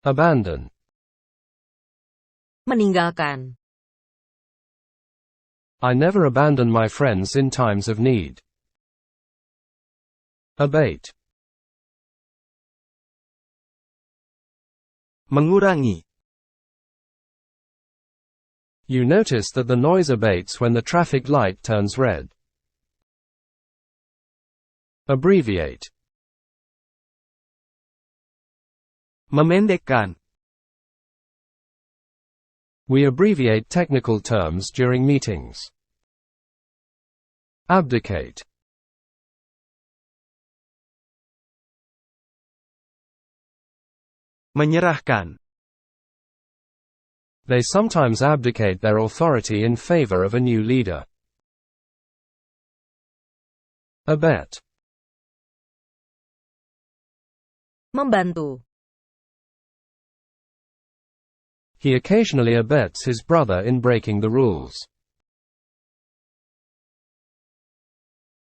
Abandon. Meninggalkan. I never abandon my friends in times of need. Abate. Mengurangi. You notice that the noise abates when the traffic light turns red. Abbreviate. Memendekkan. We abbreviate technical terms during meetings. Abdicate. Menyerahkan. They sometimes abdicate their authority in favor of a new leader. Abet. Membantu. He occasionally abets his brother in breaking the rules.